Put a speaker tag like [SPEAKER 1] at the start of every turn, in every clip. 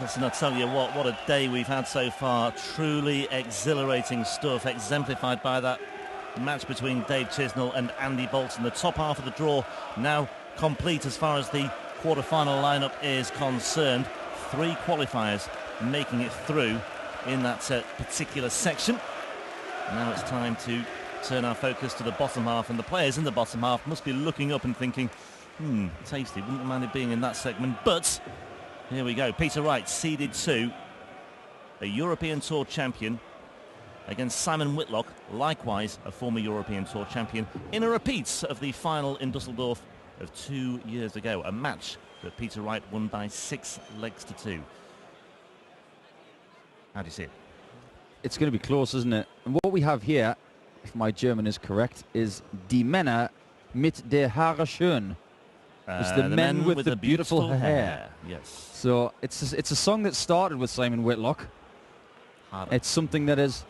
[SPEAKER 1] Listen, I tell you what a day we've had so far. Truly exhilarating stuff, exemplified by that match between Dave Chisnall and Andy Bolton. The top half of the draw now complete as far as the quarter-final lineup is concerned. 3 qualifiers making it through in that particular section. Now it's time to turn our focus to the bottom half, and the players in the bottom half must be looking up and thinking, tasty, wouldn't mind it being in that segment, but here we go. Peter Wright, seeded 2, a European Tour champion, against Simon Whitlock, likewise a former European Tour champion, in a repeat of the final in Dusseldorf of 2 years ago, a match that Peter Wright won by 6 legs to 2. How do you see it?
[SPEAKER 2] It's going to be close, isn't it? And what we have here, if my German is correct, is Die Männer mit der Haare schön. It's the men with the beautiful hair.
[SPEAKER 1] Yes.
[SPEAKER 2] So it's a song that started with Simon Whitlock. It's something that has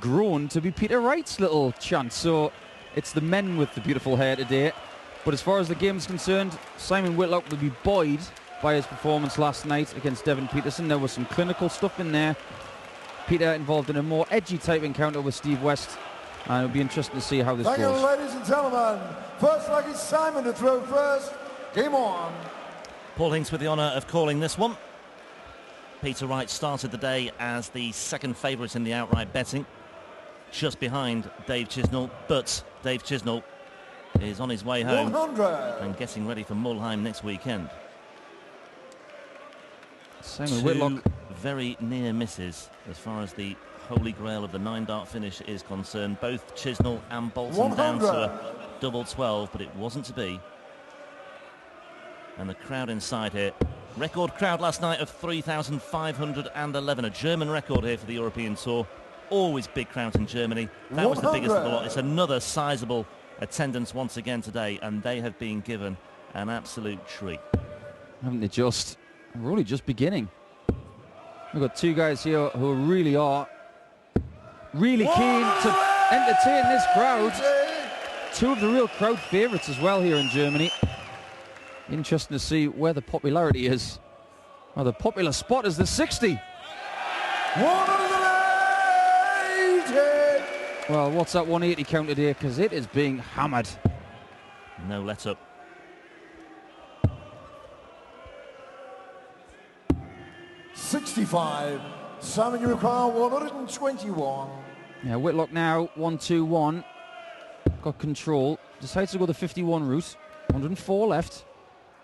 [SPEAKER 2] grown to be Peter Wright's little chant. So it's the men with the beautiful hair today. But as far as the game is concerned, Simon Whitlock will be buoyed by his performance last night against Devin Peterson. There was some clinical stuff in there. Peter involved in a more edgy type encounter with Steve West. And it'll be interesting to see how this goes.
[SPEAKER 3] Thank you, ladies and gentlemen. First lucky Simon to throw first. Game on.
[SPEAKER 1] Paul Hinks with the honour of calling this one. Peter Wright started the day as the second favourite in the outright betting, just behind Dave Chisnall, but Dave Chisnall is on his way home
[SPEAKER 3] 100.
[SPEAKER 1] and getting ready for Mulheim next weekend.
[SPEAKER 2] Simon Whitlock,
[SPEAKER 1] very near misses as far as the holy grail of the 9-dart finish is concerned. Both Chisnall and Bolton
[SPEAKER 3] 100.
[SPEAKER 1] down to a double 12, but it wasn't to be. And the crowd inside here, record crowd last night of 3,511, a German record here for the European Tour. Always big crowds in Germany. That was the biggest of the lot. It's another sizable attendance once again today, and they have been given an absolute treat.
[SPEAKER 2] Haven't they just? We're only just beginning. We've got 2 guys here who really are keen to entertain this crowd. 2 of the real crowd favourites as well here in Germany. Interesting to see where the popularity is. Well, the popular spot is the 60.
[SPEAKER 3] 180.
[SPEAKER 2] Well, what's that 180 count today? Because it is being hammered.
[SPEAKER 1] No let up.
[SPEAKER 3] $65. Simon, you require 121.
[SPEAKER 2] Yeah, Whitlock now 1-2-1. Got control. Decides to go the 51 route. 104 left.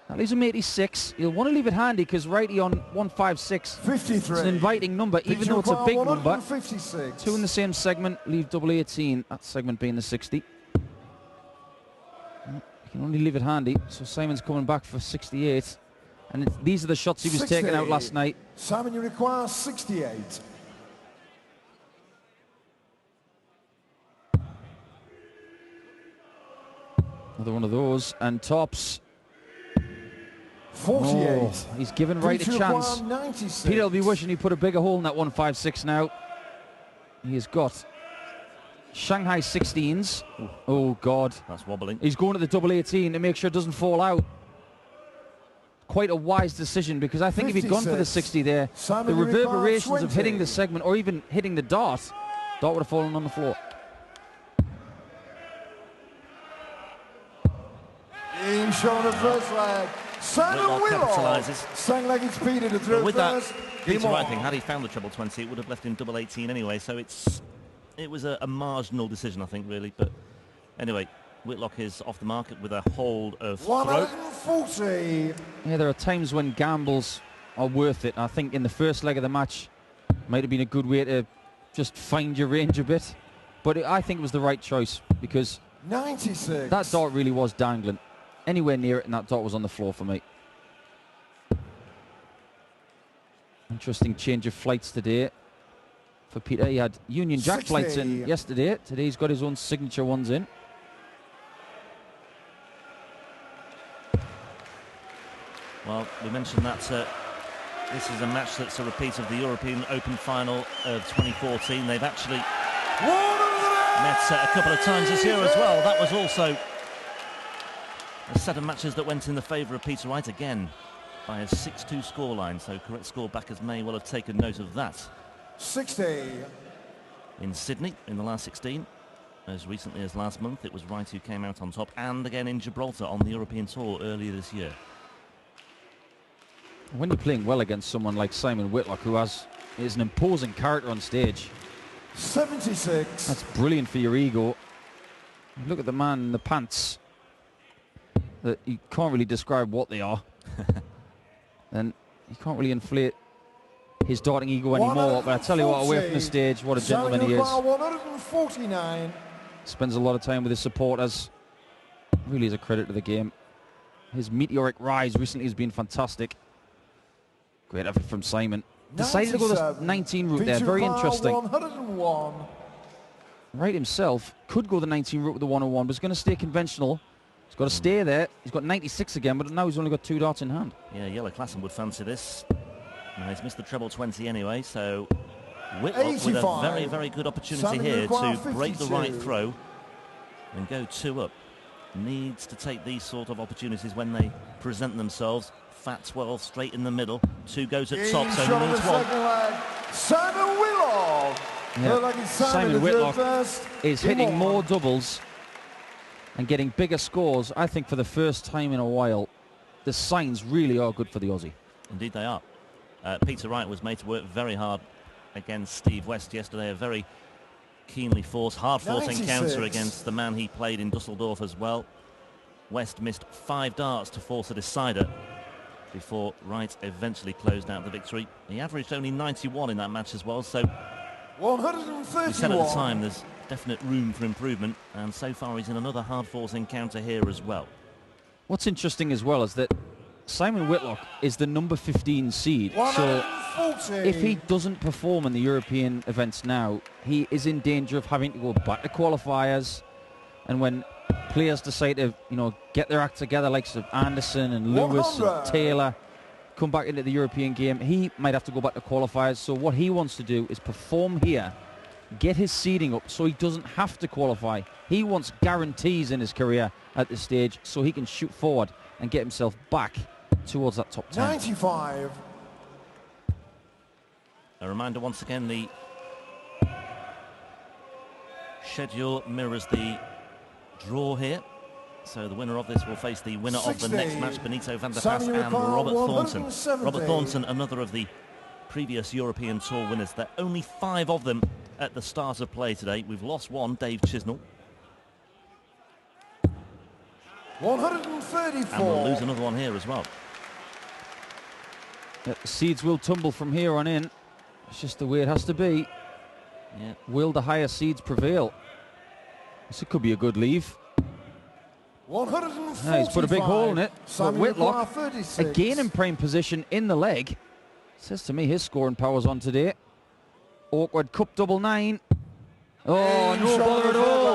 [SPEAKER 2] That leaves him 86. He'll want to leave it handy because Wrighty on 156.
[SPEAKER 3] 53.
[SPEAKER 2] It's an inviting number, even though it's a big number.
[SPEAKER 3] 156.
[SPEAKER 2] 2 in the same segment, leave double 18. That segment being the 60. You can only leave it handy, so Simon's coming back for 68. And these are the shots he was
[SPEAKER 3] 60.
[SPEAKER 2] taking out last night.
[SPEAKER 3] Simon, you require 68.
[SPEAKER 2] Another one of those, and tops.
[SPEAKER 3] 48.
[SPEAKER 2] Oh, he's given Wright a chance.
[SPEAKER 3] 96.
[SPEAKER 2] Peter will be wishing he put a bigger hole in that 156 now. He has got Shanghai 16s. Oh, God.
[SPEAKER 1] That's wobbling.
[SPEAKER 2] He's going to the double 18 to make sure it doesn't fall out. Quite a wise decision, because I think if he'd gone for the 60 there,
[SPEAKER 3] Simon,
[SPEAKER 2] the
[SPEAKER 3] you require
[SPEAKER 2] reverberations of
[SPEAKER 3] 20.
[SPEAKER 2] hitting the segment or even hitting the dart would have fallen on the floor.
[SPEAKER 3] Game shot on the first leg. Simon
[SPEAKER 1] Whitlock
[SPEAKER 3] Whitlock
[SPEAKER 1] capitalises.
[SPEAKER 3] sang like it's Peter to throw
[SPEAKER 1] With that,
[SPEAKER 3] first.
[SPEAKER 1] Peter
[SPEAKER 3] Game
[SPEAKER 1] Wright
[SPEAKER 3] on.
[SPEAKER 1] thing, had he found the treble 20, it would have left him double 18 anyway, so it was a marginal decision, I think, really. But anyway, Whitlock is off the market with a hold of throat.
[SPEAKER 3] 140.
[SPEAKER 2] Yeah, there are times when gambles are worth it. I think in the first leg of the match might have been a good way to just find your range a bit. But I think it was the right choice, because
[SPEAKER 3] 96.
[SPEAKER 2] that dart really was dangling. Anywhere near it, and that dart was on the floor for me. Interesting change of flights today for Peter. He had Union Jack
[SPEAKER 3] 60.
[SPEAKER 2] flights in yesterday. Today he's got his own signature ones in.
[SPEAKER 1] Well, we mentioned that this is a match that's a repeat of the European Open final of 2014. They've actually met a couple of times this year as well. That was also a set of matches that went in the favour of Peter Wright again by a 6-2 scoreline, so correct score backers may well have taken note of that.
[SPEAKER 3] 60.
[SPEAKER 1] In Sydney, in the last 16, as recently as last month, it was Wright who came out on top, and again in Gibraltar on the European Tour earlier this year.
[SPEAKER 2] When you're playing well against someone like Simon Whitlock, who is an imposing character on stage,
[SPEAKER 3] 76.
[SPEAKER 2] that's brilliant for your ego. Look at the man in the pants. That you can't really describe what they are. And you can't really inflate his darting ego anymore. But I tell you what, away from the stage, what a gentleman he is.
[SPEAKER 3] 149.
[SPEAKER 2] Spends a lot of time with his supporters. Really is a credit to the game. His meteoric rise recently has been fantastic. Great effort from Simon. Decided to go the 19 route there. Very interesting.
[SPEAKER 3] 101.
[SPEAKER 2] Wright himself could go the 19 route with the 101, but he's going to stay conventional. He's got to stay there. He's got 96 again, but now he's only got 2 darts in hand.
[SPEAKER 1] Yeah, Yellow Klassen would fancy this. He's missed the treble 20 anyway, so Whitlock
[SPEAKER 3] 85.
[SPEAKER 1] with a very, very good opportunity here to break the
[SPEAKER 3] 52.
[SPEAKER 1] right throw and go 2 up. Needs to take these sort of opportunities when they present themselves. Fat 12 straight in the middle. 2 goes at top, so he needs 1.
[SPEAKER 3] Simon Whitlock.
[SPEAKER 2] Yeah. Simon Whitlock is hitting more doubles and getting bigger scores, I think, for the first time in a while. The signs really are good for the Aussie.
[SPEAKER 1] Indeed they are. Peter Wright was made to work very hard against Steve West yesterday. A very keenly forced, hard-fought encounter against the man he played in Dusseldorf as well. West missed 5 darts to force a decider before Wright eventually closed out the victory. He averaged only 91 in that match as well, so
[SPEAKER 3] 131.
[SPEAKER 1] we said at the time there's definite room for improvement, and so far he's in another hard-fought encounter here as well.
[SPEAKER 2] What's interesting as well is that Simon Whitlock is the number 15 seed, so if he doesn't perform in the European events now, he is in danger of having to go back to qualifiers. And when players decide to, get their act together, like Anderson and Lewis and Taylor, come back into the European game, he might have to go back to qualifiers. So what he wants to do is perform here, get his seeding up so he doesn't have to qualify. He wants guarantees in his career at this stage so he can shoot forward and get himself back towards that top 10.
[SPEAKER 3] 95.
[SPEAKER 1] A reminder once again, the schedule mirrors the draw here. So the winner of this will face the winner
[SPEAKER 3] 60.
[SPEAKER 1] of the next match, Benito van der Pas and Robert Thornton. Robert Thornton, another of the previous European Tour winners. There are only 5 of them at the start of play today. We've lost 1, Dave Chisnell.
[SPEAKER 3] 134.
[SPEAKER 1] And we'll lose another one here as well.
[SPEAKER 2] Seeds will tumble from here on in. It's just the way it has to be.
[SPEAKER 1] Yeah.
[SPEAKER 2] Will the higher seeds prevail? This could be a good leave.
[SPEAKER 3] 145.
[SPEAKER 2] He's put a big hole in it. But Whitlock,
[SPEAKER 3] 36.
[SPEAKER 2] again in prime position in the leg. Says to me his scoring power's on today. Awkward cup double 9. Oh, no bother at all.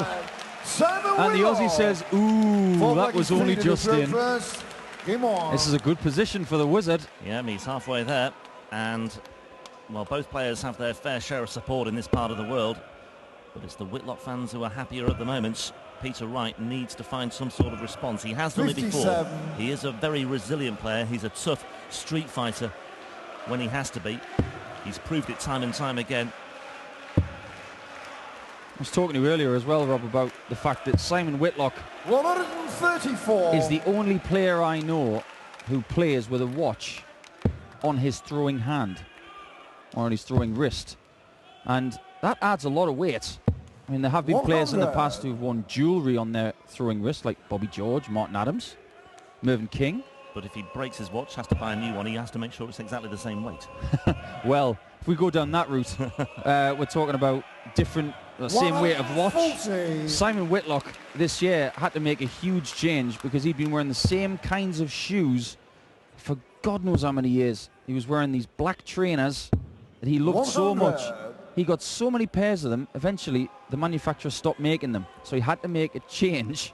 [SPEAKER 2] And the Aussie says, ooh, that was only just in. This is a good position for the Wizard.
[SPEAKER 1] Yeah, he's halfway there. And, well, both players have their fair share of support in this part of the world. But it's the Whitlock fans who are happier at the moment. Peter Wright needs to find some sort of response. He has done it before. He is a very resilient player. He's a tough street fighter when he has to be. He's proved it time and time again.
[SPEAKER 2] I was talking to you earlier as well, Rob, about the fact that Simon Whitlock
[SPEAKER 3] 134
[SPEAKER 2] is the only player I know who plays with a watch on his throwing hand or on his throwing wrist. And that adds a lot of weight. I mean, there have been players in the past who've worn jewellery on their throwing wrist, like Bobby George, Martin Adams, Mervyn King.
[SPEAKER 1] But if he breaks his watch, has to buy a new one, he has to make sure it's exactly the same weight.
[SPEAKER 2] Well, if we go down that route, we're talking about different, same weight of watch. Simon Whitlock this year had to make a huge change because he'd been wearing the same kinds of shoes for God knows how many years. He was wearing these black trainers that he loved so much. He got so many pairs of them, eventually the manufacturer stopped making them. So he had to make a change.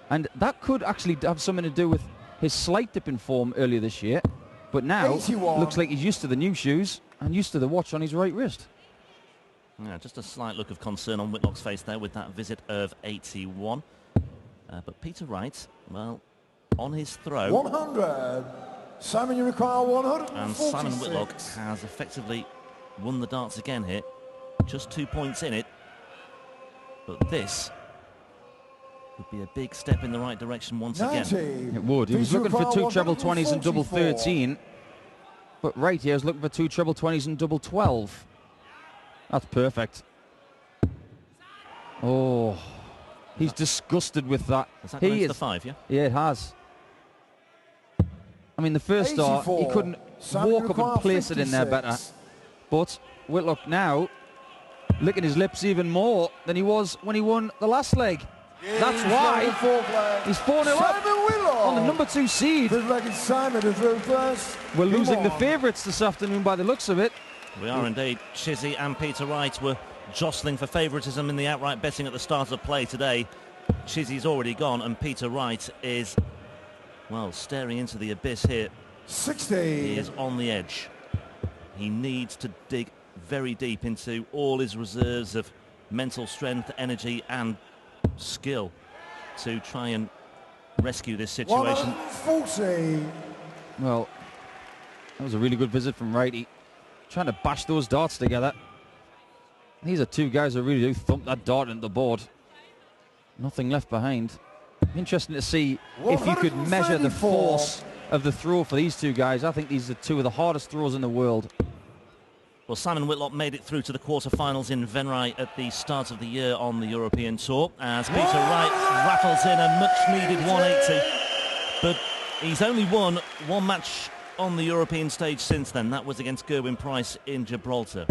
[SPEAKER 2] And that could actually have something to do with his slight dip in form earlier this year. But now,
[SPEAKER 3] 81.
[SPEAKER 2] looks like he's used to the new shoes and used to the watch on his right wrist.
[SPEAKER 1] Yeah, just a slight look of concern on Whitlock's face there with that visit of 81. But Peter Wright, well, on his throw.
[SPEAKER 3] 100. Simon, you require 146.
[SPEAKER 1] And Simon Whitlock has effectively won the darts again here. Just 2 points in it. But this would be a big step in the right direction once
[SPEAKER 3] 90.
[SPEAKER 1] again.
[SPEAKER 2] It would. He was looking for 2 treble 20s and double 13. But Wright here is looking for 2 treble 20s and double 12. That's perfect. Oh, he's disgusted with that.
[SPEAKER 1] Has that gone into the 5, yeah?
[SPEAKER 2] Yeah, it has. I mean, the first start, he couldn't walk up and place it in there better. But Whitlock now licking his lips even more than he was when he won the last leg. That's why he's 4-0 up on the number 2 seed.
[SPEAKER 3] Simon to throw first.
[SPEAKER 2] We're losing the favourites this afternoon by the looks of it.
[SPEAKER 1] We are indeed. Chizzy and Peter Wright were jostling for favouritism in the outright betting at the start of play today. Chizzy's already gone and Peter Wright is, well, staring into the abyss here.
[SPEAKER 3] 60.
[SPEAKER 1] He is on the edge. He needs to dig very deep into all his reserves of mental strength, energy and skill to try and rescue this situation.
[SPEAKER 3] 140.
[SPEAKER 2] Well, that was a really good visit from Wrighty, trying to bash those darts together. These are 2 guys who really do thump that dart into the board. Nothing left behind. Interesting to see if you could measure the force of the throw for these 2 guys. I think these are 2 of the hardest throws in the world.
[SPEAKER 1] Well, Simon Whitlock made it through to the quarter-finals in Wright at the start of the year on the European Tour as Peter Wright rattles in a much-needed 180. But he's only won 1 match on the European stage since then. That was against Gerwyn Price in Gibraltar.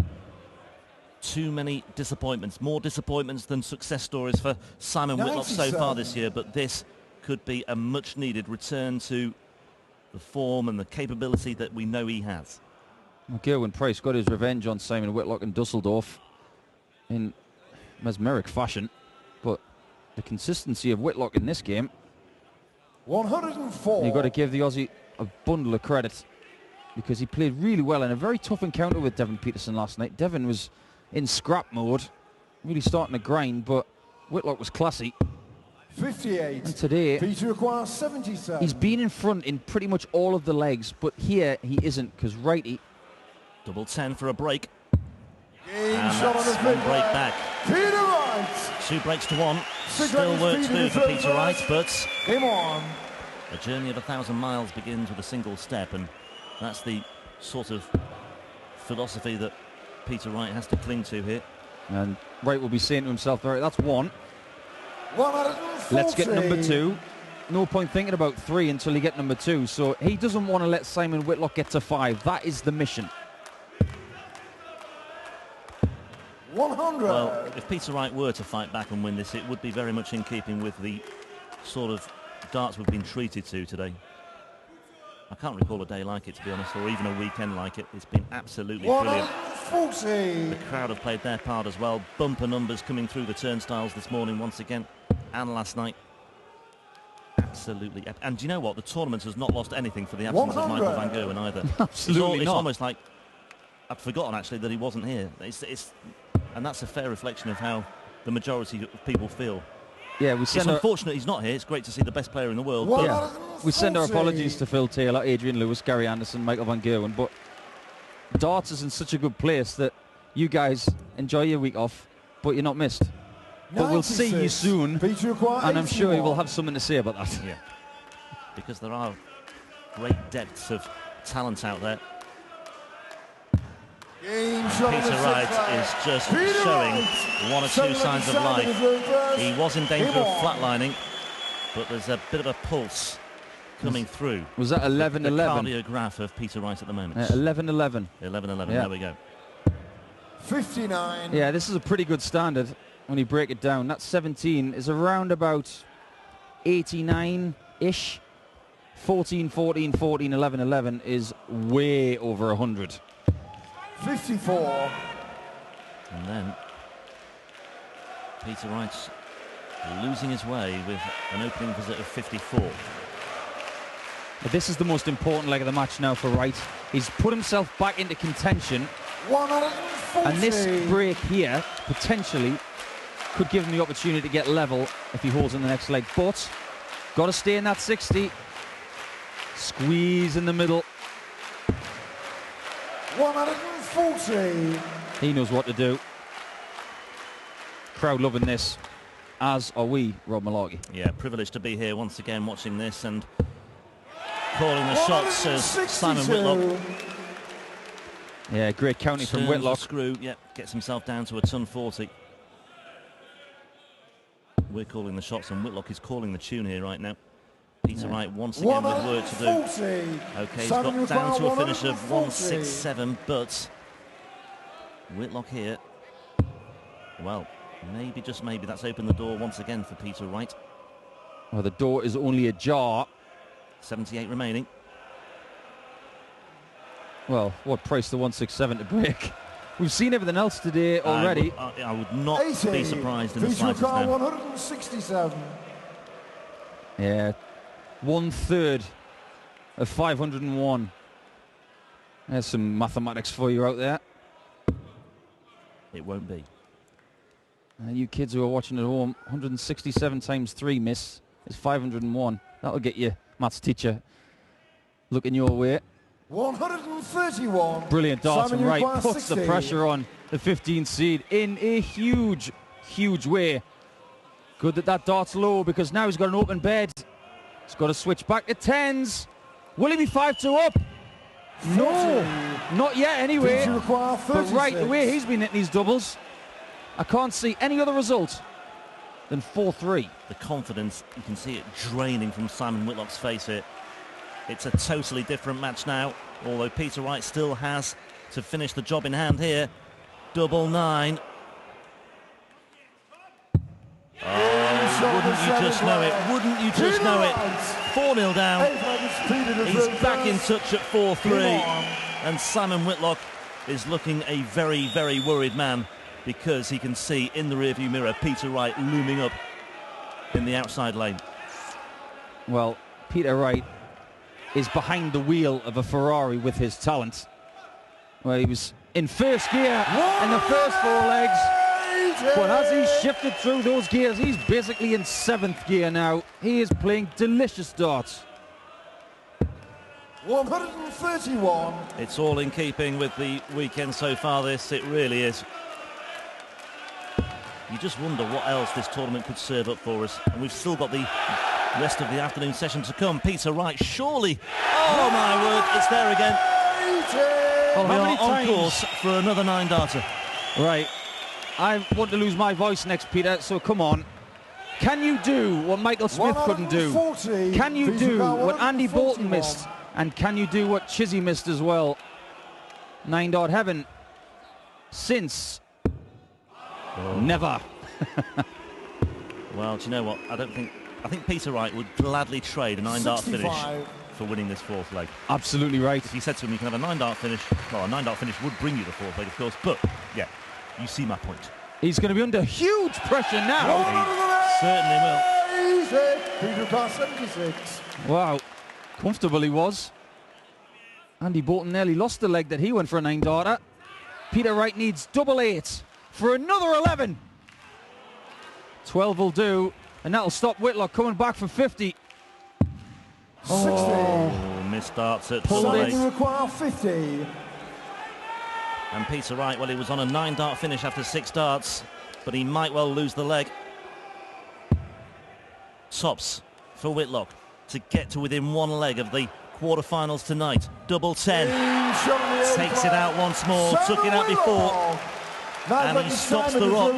[SPEAKER 1] Too many disappointments, more disappointments than success stories for Simon Whitlock so far this year, but this could be a much-needed return to the form and the capability that we know he has.
[SPEAKER 2] Gerwyn Price got his revenge on Simon Whitlock in Dusseldorf in mesmeric fashion, but the consistency of Whitlock in this game,
[SPEAKER 3] 104.
[SPEAKER 2] you've got to give the Aussie a bundle of credit because he played really well in a very tough encounter with Devon Peterson last night. Devon was in scrap mode, really starting to grind, but Whitlock was classy.
[SPEAKER 3] 58.
[SPEAKER 2] And today,
[SPEAKER 3] Peter requires 77.
[SPEAKER 2] he's been in front in pretty much all of the legs, but here he isn't because Wrighty.
[SPEAKER 1] Double 10 for a break.
[SPEAKER 3] Game
[SPEAKER 1] And
[SPEAKER 3] shot on
[SPEAKER 1] that's
[SPEAKER 3] the
[SPEAKER 1] 1 break back.
[SPEAKER 3] Peter Wright.
[SPEAKER 1] 2 breaks to 1.
[SPEAKER 3] 6
[SPEAKER 1] Still work to do for
[SPEAKER 3] Peter
[SPEAKER 1] Peter Wright, but
[SPEAKER 3] Game on.
[SPEAKER 1] a journey of 1,000 miles begins with a single step, and that's the sort of philosophy that Peter Wright has to cling to here.
[SPEAKER 2] And Wright will be saying to himself, all right, that's 1.
[SPEAKER 3] 140.
[SPEAKER 2] Let's get number 2. No point thinking about 3 until you get number 2. So he doesn't want to let Simon Whitlock get to 5. That is the mission.
[SPEAKER 3] 100.
[SPEAKER 1] Well, if Peter Wright were to fight back and win this, it would be very much in keeping with the sort of darts we've been treated to today. I can't recall a day like it, to be honest, or even a weekend like it. It's been absolutely brilliant.
[SPEAKER 3] 140.
[SPEAKER 1] The crowd have played their part as well. Bumper numbers coming through the turnstiles this morning once again, and last night. Absolutely. And do you know what? The tournament has not lost anything for the absence of Michael van Gerwen either.
[SPEAKER 2] Absolutely
[SPEAKER 1] it's
[SPEAKER 2] not.
[SPEAKER 1] almost like I'd forgotten actually that he wasn't here. And that's a fair reflection of how the majority of people feel.
[SPEAKER 2] Yeah,
[SPEAKER 1] It's unfortunate he's not here. It's great to see the best player in the world. But
[SPEAKER 2] Yeah, we send our apologies to Phil Taylor, Adrian Lewis, Gary Anderson, Michael van Gerwen, but darts is in such a good place that you guys enjoy your week off, but you're not missed. But we'll see you soon, and I'm sure you will have something to say about that.
[SPEAKER 1] Yeah, because there are great depths of talent out there. Peter Wright is just showing 1 or 2 signs of life. He was in danger of flatlining, but there's a bit of a pulse coming through.
[SPEAKER 2] Was that 11-11?
[SPEAKER 1] The cardiograph of Peter Wright at the moment.
[SPEAKER 2] 11-11.
[SPEAKER 1] 11-11,
[SPEAKER 2] Yeah.
[SPEAKER 1] there we go.
[SPEAKER 3] 59.
[SPEAKER 2] Yeah, this is a pretty good standard when you break it down. That 17 is around about 89-ish. 14, 14, 14, 11-11 is way over 100.
[SPEAKER 3] 54.
[SPEAKER 1] And then Peter Wright's losing his way with an opening visit of 54.
[SPEAKER 2] But this is the most important leg of the match now for Wright. He's put himself back into contention.
[SPEAKER 3] 140.
[SPEAKER 2] And this break here potentially could give him the opportunity to get level if he holds in the next leg. But got to stay in that 60. Squeeze in the middle.
[SPEAKER 3] 140.
[SPEAKER 2] He knows what to do. Crowd loving this, as are we, Rob Malarkey.
[SPEAKER 1] Yeah, privileged to be here once again watching this and calling the shots as Simon Whitlock.
[SPEAKER 2] Yeah, great counting from
[SPEAKER 1] turns
[SPEAKER 2] Whitlock.
[SPEAKER 1] the screw, yeah, gets himself down to a ton 40. We're calling the shots and Whitlock is calling the tune here right now. Peter Wright once again with work to do. Okay, he's got down to a finish of 167, but Whitlock here, well, maybe, just maybe, that's opened the door once again for Peter Wright.
[SPEAKER 2] Well, the door is only ajar.
[SPEAKER 1] 78 remaining.
[SPEAKER 2] Well, what price the 167 to break? We've seen everything else today already.
[SPEAKER 1] I would not be surprised in the slightest now.
[SPEAKER 3] 167.
[SPEAKER 2] Yeah, 1/3 of 501. There's some mathematics for you out there.
[SPEAKER 1] It won't be.
[SPEAKER 2] You kids who are watching at home, 167 times 3, miss, is 501. That'll get you, maths teacher, looking your way.
[SPEAKER 3] 131.
[SPEAKER 2] Brilliant darts from Wright. Puts
[SPEAKER 3] 60.
[SPEAKER 2] the pressure on the 15 seed in a huge, huge way. Good that dart's low, because now he's got an open bed. He's got to switch back to 10s. Will he be 5-2 up?
[SPEAKER 3] 40.
[SPEAKER 2] No, not yet anyway. But right away he's been hitting these doubles. I can't see any other result than 4-3.
[SPEAKER 1] The confidence, you can see it draining from Simon Whitlock's face here. It's a totally different match now, although Peter Wright still has to finish the job in hand here. 999. Oh, wouldn't you just know it? Wouldn't you just know it? 4-0 down. He's back in touch at 4-3. And Simon Whitlock is looking a very, very worried man, because he can see in the rearview mirror Peter Wright looming up in the outside lane.
[SPEAKER 2] Well, Peter Wright is behind the wheel of a Ferrari with his talent. Well, he was in first gear in the first 4 legs, but as he shifted through those gears, he's basically in 7th gear now. He is playing delicious darts.
[SPEAKER 3] 131.
[SPEAKER 1] It's all in keeping with the weekend so far, this, it really is. You just wonder what else this tournament could serve up for us. And we've still got the rest of the afternoon session to come. Peter Wright, surely, oh my word, it's there again.
[SPEAKER 2] Oh,
[SPEAKER 1] we are on course for another 9-darter.
[SPEAKER 2] Right, I want to lose my voice next, Peter, so come on. Can you do what Michael Smith couldn't do? Can you do what Andy Bolton missed? And can you do what Chizzy missed as well? 9-dart heaven since never.
[SPEAKER 1] Well, do you know what? I think Peter Wright would gladly trade a 9-dart finish for winning this 4th leg.
[SPEAKER 2] Absolutely right.
[SPEAKER 1] If you said to him you can have a 9-dart finish, well, a 9-dart finish would bring you the 4th leg, of course, but yeah, you see my point.
[SPEAKER 2] He's going to be under huge pressure now.
[SPEAKER 1] He certainly will.
[SPEAKER 3] 76.
[SPEAKER 2] Wow, comfortable he was. Andy Bolton nearly lost the leg that he went for a 9-darter. Peter Wright needs double 8 for another 11. 12 will do, and that'll stop Whitlock coming back for 50.
[SPEAKER 3] 60.
[SPEAKER 1] Oh, missed darts at
[SPEAKER 2] Pulled
[SPEAKER 1] double
[SPEAKER 2] it.
[SPEAKER 1] 8.
[SPEAKER 3] Require 50.
[SPEAKER 1] And Peter Wright, well, he was on a 9-dart finish after 6 darts, but he might well lose the leg. Tops for Whitlock to get to within 1 leg of the quarterfinals tonight. Double 10. Takes it out once more, took it out before. And he stops the rock.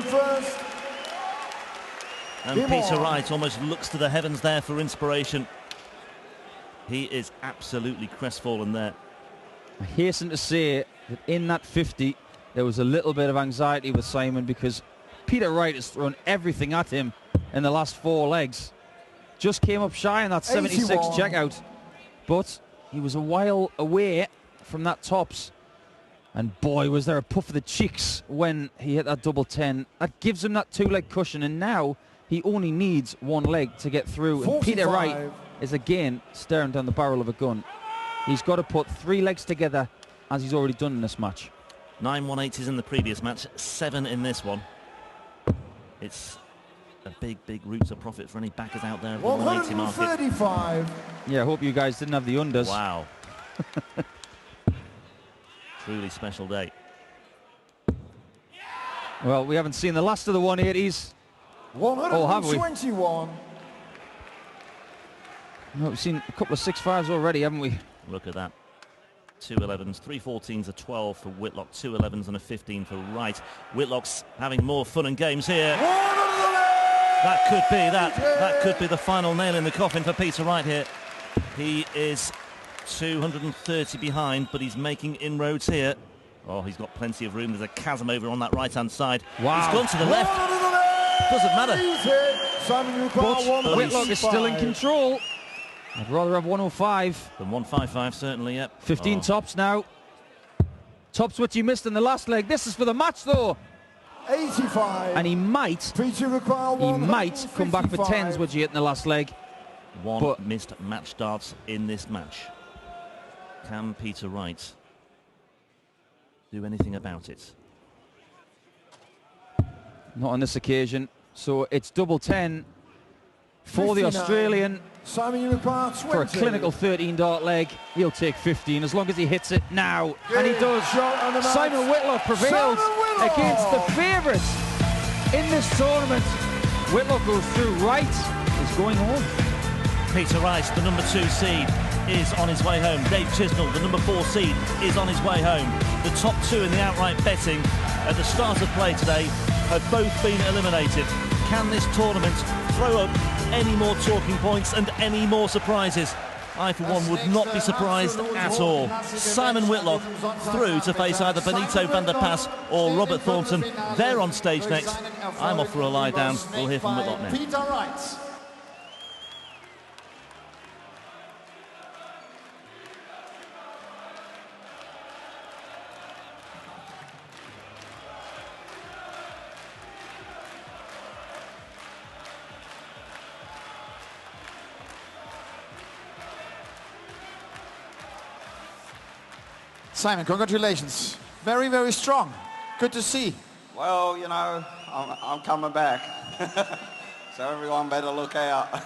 [SPEAKER 1] And Peter Wright almost looks to the heavens there for inspiration. He is absolutely crestfallen there.
[SPEAKER 2] I hasten to say that in that 50, there was a little bit of anxiety with Simon, because Peter Wright has thrown everything at him in the last 4 legs. Just came up shy in that 76 checkout, but he was a while away from that tops. And boy, was there a puff of the cheeks when he hit that double 10. That gives him that 2-leg cushion, and now he only needs 1 leg to get through. And Peter Wright is again staring down the barrel of a gun. He's got to put 3 legs together, as he's already done in this match.
[SPEAKER 1] 9 180s in the previous match, 7 in this one. It's a big route to profit for any backers out there at the 180 market.
[SPEAKER 3] 135.
[SPEAKER 2] Yeah, I hope you guys didn't have the unders.
[SPEAKER 1] Wow. Truly special day.
[SPEAKER 2] Well, we haven't seen the last of the 180s.
[SPEAKER 3] 121.
[SPEAKER 2] No, we've seen a couple of 6.5s already, haven't we?
[SPEAKER 1] Look at that. 2 11s, 3 14s, a 12 for Whitlock, 2 11s and a 15 for Wright. Whitlock's having more fun and games here. That could be the final nail in the coffin for Peter Wright here. He is 230 behind, but he's making inroads here. Oh, he's got plenty of room. There's a chasm over on that right-hand side.
[SPEAKER 2] Wow.
[SPEAKER 1] He's gone to the left. Doesn't matter.
[SPEAKER 2] But Whitlock is still in control. I'd rather have 105
[SPEAKER 1] than 155, certainly, yep.
[SPEAKER 2] 15 tops now. Tops what you missed in the last leg. This is for the match, though.
[SPEAKER 3] 85.
[SPEAKER 2] And he might come back for 10s, would you, in the last leg.
[SPEAKER 1] One missed match darts in this match. Can Peter Wright do anything about it?
[SPEAKER 2] Not on this occasion. So it's double 10 for 59. The Australian.
[SPEAKER 3] Simon,
[SPEAKER 2] for a clinical 13 dart leg. He'll take 15 as long as he hits it now. And he does. Simon Whitlock prevails against the favourites in this tournament. Whitlock goes through. Wright is going home.
[SPEAKER 1] Peter Wright, the number 2 seed, is on his way home. Dave Chisnell, the number 4 seed, is on his way home. The top 2 in the outright betting at the start of play today have both been eliminated. Can this tournament throw up any more talking points and any more surprises? I, for one, would not be surprised at all. Simon Whitlock through to face either Benito van der Pas or Robert Thornton. They're on stage next. I'm off for a lie down. We'll hear from Whitlock now.
[SPEAKER 3] Peter Wright. Simon, congratulations. Very, very strong. Good to see.
[SPEAKER 4] Well, you know, I'm coming back. So everyone better look out.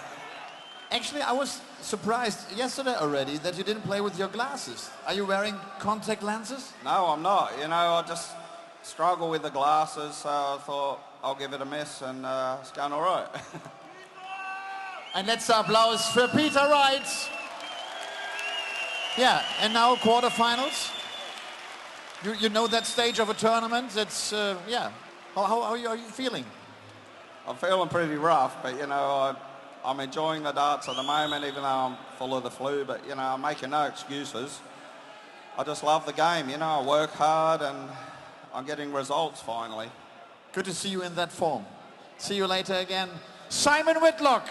[SPEAKER 3] Actually, I was surprised yesterday already that you didn't play with your glasses. Are you wearing contact lenses?
[SPEAKER 4] No, I'm not. You know, I just struggle with the glasses, so I thought I'll give it a miss, and it's going all right.
[SPEAKER 3] And let's applause for Peter Wright. Yeah, and now quarterfinals. You know that stage of a tournament. It's, yeah. How are you feeling?
[SPEAKER 4] I'm feeling pretty rough, but, you know, I'm enjoying the darts at the moment, even though I'm full of the flu, but, you know, I'm making no excuses. I just love the game, you know, I work hard and I'm getting results finally.
[SPEAKER 3] Good to see you in that form. See you later again. Simon Whitlock.